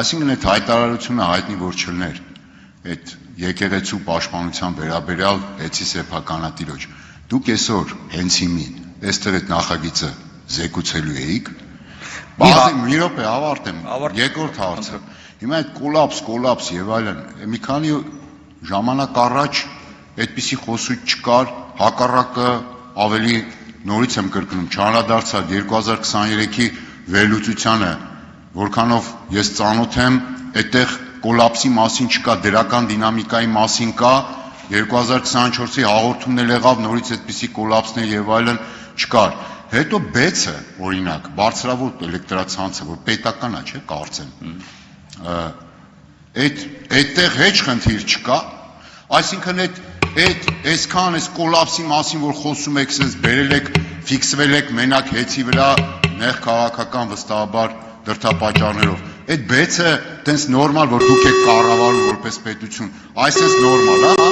Այսինքն այդ հայտարարությունը հայտնի որ չլներ, այդ եկեղեցու պաշտպանության վերաբերյալ հեծի սեփականատիրոջ, դուք այսօր հենց հիմին, այստեղ այդ նախագիծը զեկուցելու էիք, մի րոպե ավարտեմ, երկրորդ հարցը, հիմա այդ կոլապս եւ այլն, մի քանի ժամանակ առաջ այդպիսի խոսույթ չկար, հակառակը ավելի նորից եմ կրկնում, չանդրադարձա 2023-ի վերլուծությանը, որքանով ես ծանոթ եմ, այդտեղ կոլապսի մասին չկա, դրական դինամիկայի մասին կա, 2024-ի հաղորդումն էլ եղավ, նորից այդպիսի կոլապսներ եւ այլն չկար։ Հետո բեցը, օրինակ, բարձրավոր էլեկտրացանցը, որ պետական է, չէ՞, կարծեմ։ Այդտեղ հեչ խնդիր չկա, այսինքն այսքան այս կոլապսի մասին, որ խոսում եք, sense բերել եք, ֆիքսվել եք մենակ հեծի վրա, նեղ քաղաքական վստահաբար դրդապատճառներով։ Այդ բեցը տենց նորմալ, որ դուք եք կառավարում որպես պետություն, այսպես նորմալ, հա։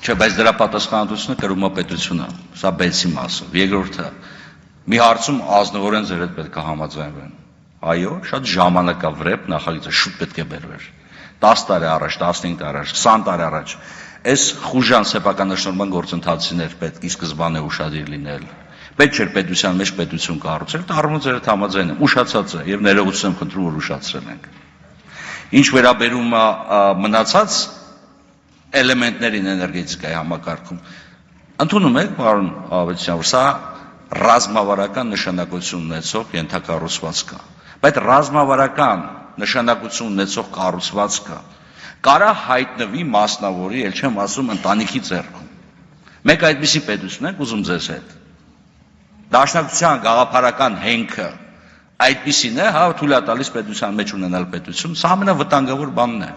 Չէ, բայց դրա պատասխանատվությունը կրում է պետությունը, սա բեցի մասը։ Երկրորդը, մի հարցում ազնվորեն ձեր հետ պետք է համաձայնվեն։ Այո, շատ ժամանակ է վրեպ, նախագիծը շուտ պետք է բերվեր։ 10 տարի առաջ, 15 տարի առաջ, 20 տարի առաջ, այս խուժան սեփական նշնորհման գործընթացներ պետք է սկզբանե ուշադիր լինել։ Պետք չէր պետության մեջ պետություն կառուցել, դա առումով ձեր հետ համաձայն եմ, ուշացած է եւ ներողություն եմ խնդրում, որ ուշացրել ենք։ Ինչ վերաբերում է մնացած էլեմենտներին էներգետիկայի համակարգում, ընդունում եք, պարոն Ավետիսյան, որ սա ռազմավարական նշանակություն ունեցող ենթակառուցվածք է, բայց ռազմավարական նշանակություն ունեցող կառուցվածքը կարա հայտնվի մասնավորի, ել չեմ ասում, ընտանիքի ձեռքում։ Մենք այդպիսի պետություն ենք ուզում ձեզ հետ։ Դաշնակցության գաղափարական հենքը այդպիսին է, հա, թույլ է տալիս պետության մեջ ունենալ պետություն, սա ամենավտանգավոր բանն է։